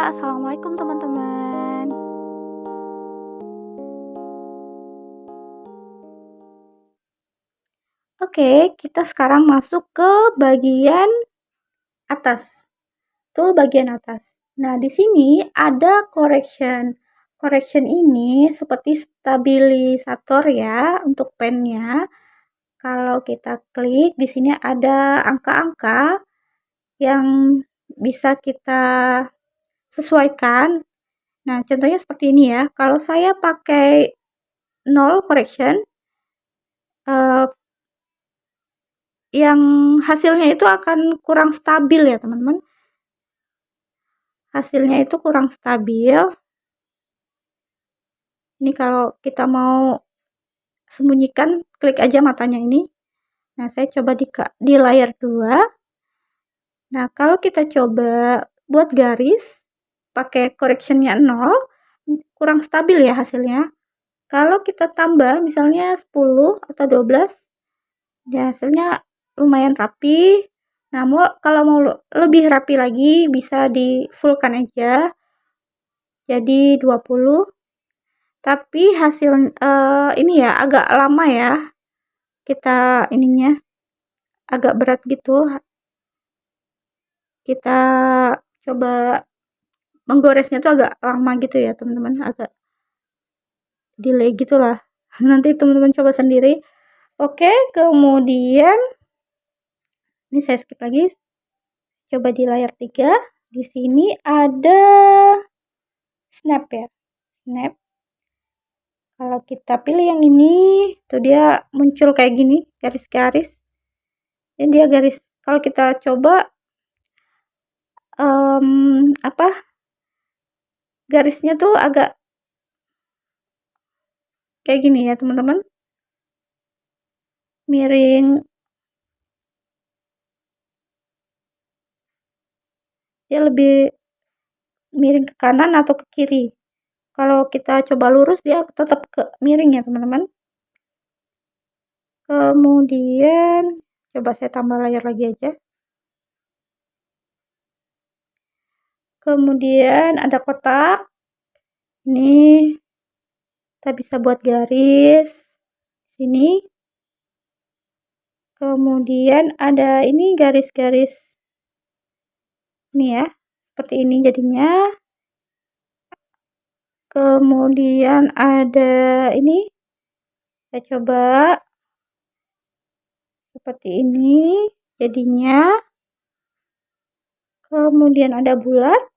Assalamualaikum teman-teman. Oke, kita sekarang masuk ke bagian atas. Tool bagian atas. Nah, di sini ada correction. Correction ini seperti stabilisator ya untuk pennya. Kalau kita klik di sini ada angka-angka yang bisa kita sesuaikan. Nah, contohnya seperti ini ya. Kalau saya pakai 0 correction, yang hasilnya itu akan kurang stabil ya teman-teman. Hasilnya itu kurang stabil. Ini kalau kita mau sembunyikan, klik aja matanya ini. Nah, saya coba di layar 2. Nah, kalau kita coba buat garis, pakai correctionnya 0, kurang stabil ya hasilnya. Kalau kita tambah misalnya 10 atau 12, ya hasilnya lumayan rapi. Nah, kalau mau lebih rapi lagi bisa di fullkan aja jadi 20. Tapi hasil ini ya agak lama ya. Kita ininya agak berat gitu. Kita coba menggoresnya tuh agak lama gitu ya, teman-teman. Agak delay gitulah. Nanti teman-teman coba sendiri. Oke, kemudian ini saya skip lagi. Coba di layar 3. Di sini ada snap ya. Snap. Kalau kita pilih yang ini, tuh dia muncul kayak gini, garis-garis. Ini dia garis. Kalau kita coba garisnya tuh agak kayak gini ya, teman-teman. Miring. Dia lebih miring ke kanan atau ke kiri. Kalau kita coba lurus dia tetap ke miring ya, teman-teman. Kemudian coba saya tambah layar lagi aja. Kemudian ada kotak. Ini kita bisa buat garis sini. Kemudian ada ini garis-garis ini ya, seperti ini jadinya. Kemudian ada ini, saya coba seperti ini jadinya. Kemudian ada bulat,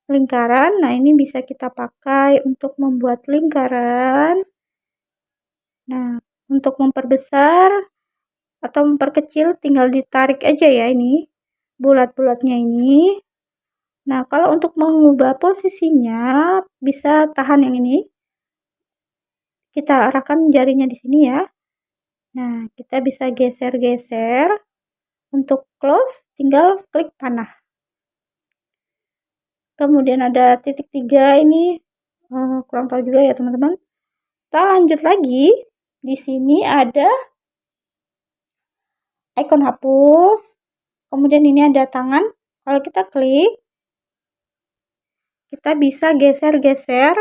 lingkaran. Nah, ini bisa kita pakai untuk membuat lingkaran. Nah, untuk memperbesar atau memperkecil tinggal ditarik aja ya ini bulat-bulatnya ini. Nah, kalau untuk mengubah posisinya bisa tahan yang ini. Kita arahkan jarinya di sini ya. Nah, kita bisa geser-geser. Untuk close tinggal klik panah. Kemudian ada titik 3 ini kurang tahu juga ya teman-teman. Kita lanjut lagi. Di sini ada ikon hapus. Kemudian ini ada tangan. Kalau kita klik, kita bisa geser-geser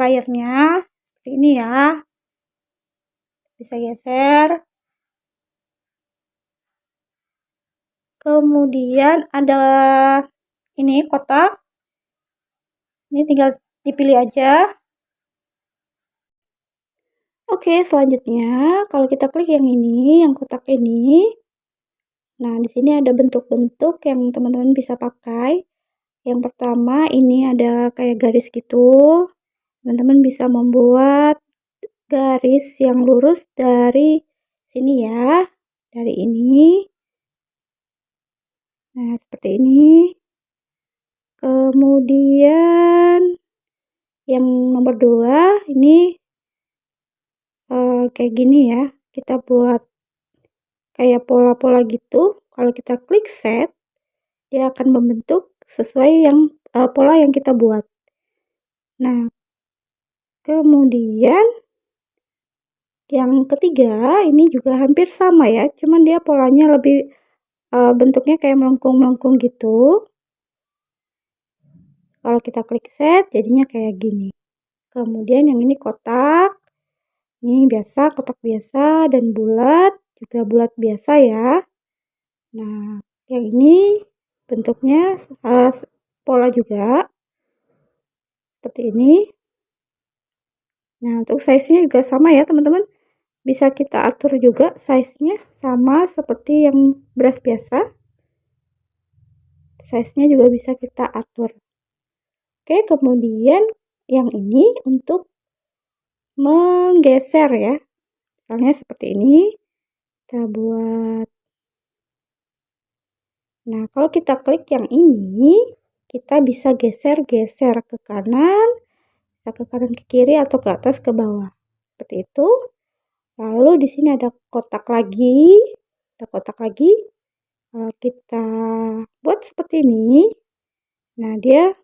layarnya seperti ini ya. Bisa geser. Kemudian ada ini kotak. Ini tinggal dipilih aja. Oke, selanjutnya kalau kita klik yang ini, yang kotak ini. Nah, di sini ada bentuk-bentuk yang teman-teman bisa pakai. Yang pertama ini ada kayak garis gitu. Teman-teman bisa membuat garis yang lurus dari sini ya. Dari ini. Nah, seperti ini. Kemudian yang nomor 2 ini kayak gini ya. Kita buat kayak pola-pola gitu. Kalau kita klik set, dia akan membentuk sesuai yang pola yang kita buat. Nah, kemudian yang ketiga ini juga hampir sama ya, cuman dia polanya lebih bentuknya kayak melengkung-melengkung gitu. Kalau kita klik set jadinya kayak gini. Kemudian yang ini kotak. Ini biasa, kotak biasa dan bulat, juga bulat biasa ya. Nah, yang ini bentuknya pola juga seperti ini. Nah, untuk size-nya juga sama ya, teman-teman. Bisa kita atur juga size-nya sama seperti yang beras biasa. Size-nya juga bisa kita atur. Oke, kemudian yang ini untuk menggeser ya. Misalnya seperti ini. Kita buat. Nah, kalau kita klik yang ini, kita bisa geser-geser ke kanan, bisa ke kanan ke kiri atau ke atas ke bawah. Seperti itu. Lalu di sini ada kotak lagi. Ada kotak lagi. Kalau kita buat seperti ini, nah dia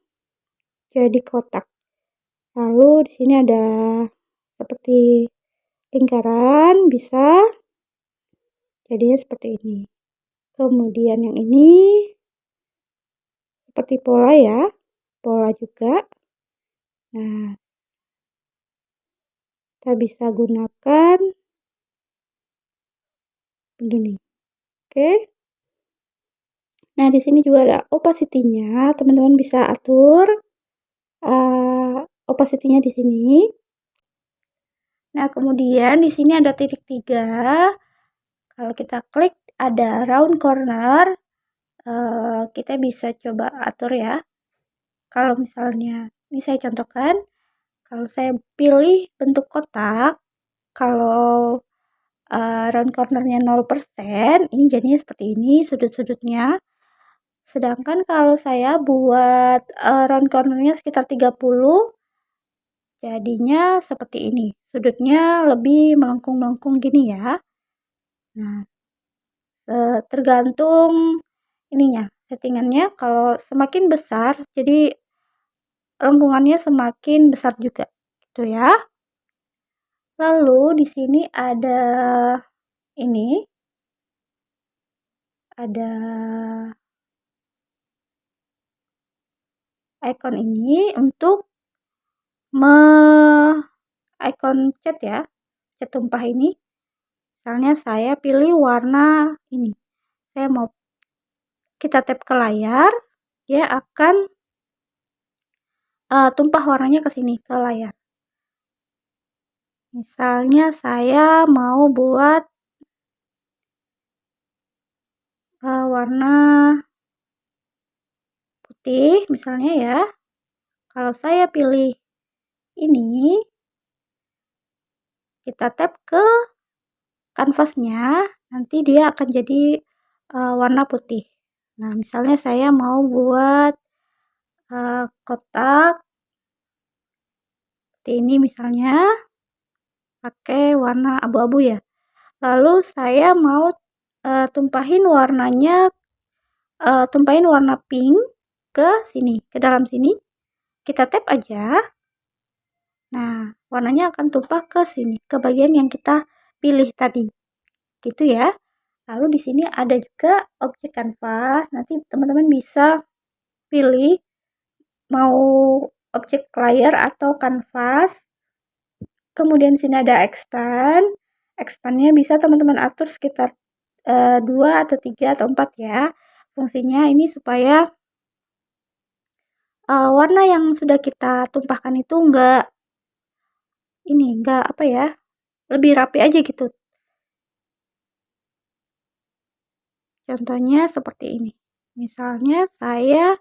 jadi kotak. Lalu di sini ada seperti lingkaran, bisa jadinya seperti ini. Kemudian yang ini seperti pola ya, pola juga. Nah, kita bisa gunakan begini. Oke. Nah, di sini juga ada opacity-nya. Teman-teman bisa atur opacity-nya di sini. Nah, kemudian di sini ada titik 3. Kalau kita klik ada round corner, kita bisa coba atur ya. Kalau misalnya, ini saya contohkan, kalau saya pilih bentuk kotak, kalau round cornernya 0%, ini jadinya seperti ini sudut-sudutnya. Sedangkan kalau saya buat round cornernya sekitar 30, jadinya seperti ini. Sudutnya lebih melengkung-melengkung gini ya. Nah, tergantung ininya, settingannya. Kalau semakin besar, jadi lengkungannya semakin besar juga, gitu ya. Lalu di sini ada ini, ada icon ini untuk icon cat ya, cat tumpah ini. Misalnya saya pilih warna ini. Saya mau kita tap ke layar, dia akan tumpah warnanya ke sini, ke layar. Misalnya saya mau buat warna putih misalnya ya. Kalau saya pilih ini, kita tap ke kanvasnya, nanti dia akan jadi warna putih. Nah, misalnya saya mau buat kotak seperti ini misalnya, pakai warna abu-abu ya. Lalu saya mau tumpahin warnanya, tumpahin warna pink ke sini, ke dalam sini. Kita tap aja. Nah, warnanya akan tumpah ke sini, ke bagian yang kita pilih tadi. Gitu ya. Lalu di sini ada juga objek kanvas. Nanti teman-teman bisa pilih mau objek layar atau kanvas. Kemudian sini ada expand. Expandnya bisa teman-teman atur sekitar 2 atau 3 atau 4 ya. Fungsinya ini supaya warna yang sudah kita tumpahkan itu enggak apa ya, lebih rapi aja gitu. Contohnya seperti ini. Misalnya saya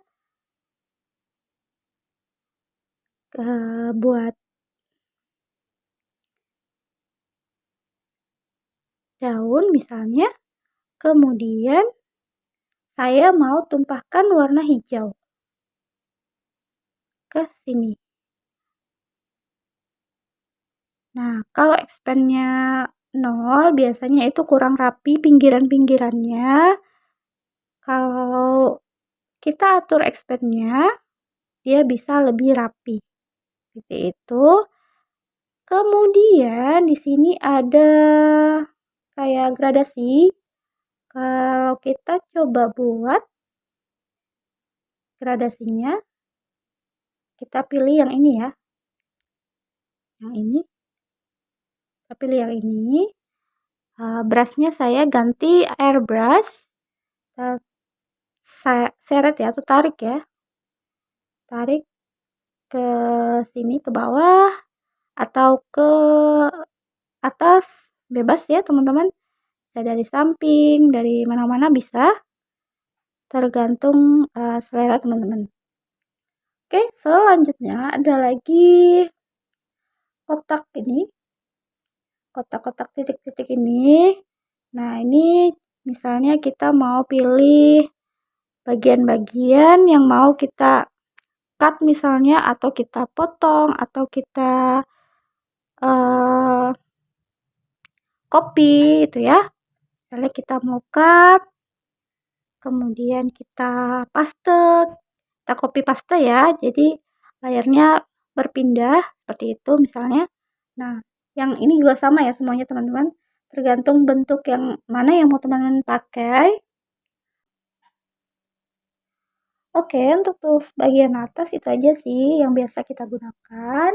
buat daun misalnya, kemudian saya mau tumpahkan warna hijau ke sini. Nah, kalau expandnya 0, biasanya itu kurang rapi pinggiran-pinggirannya. Kalau kita atur expandnya, dia bisa lebih rapi. Seperti itu. Kemudian di sini ada kayak gradasi. Kalau kita coba buat gradasinya, kita pilih yang ini ya. Yang ini. Kita pilih yang ini. Brushnya saya ganti airbrush. Saya seret ya, atau tarik ya. Tarik ke sini, ke bawah, atau ke atas, bebas ya teman-teman. Bisa dari samping, dari mana-mana bisa. Tergantung selera teman-teman. Oke, selanjutnya ada lagi kotak ini. Kotak-kotak titik-titik ini. Nah, ini misalnya kita mau pilih bagian-bagian yang mau kita cut misalnya, atau kita potong, atau kita copy itu ya. Misalnya kita mau cut, kemudian kita paste, kita copy paste ya, jadi layarnya berpindah seperti itu misalnya. Nah, yang ini juga sama ya semuanya teman-teman, tergantung bentuk yang mana yang mau teman-teman pakai. Oke, untuk tools bagian atas itu aja sih yang biasa kita gunakan.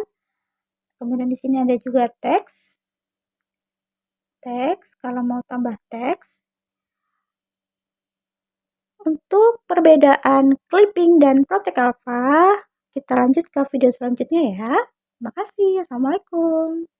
Kemudian di sini ada juga teks. Teks, kalau mau tambah teks. Untuk perbedaan clipping dan Protect Alpha, kita lanjut ke video selanjutnya ya. Terima kasih. Assalamualaikum.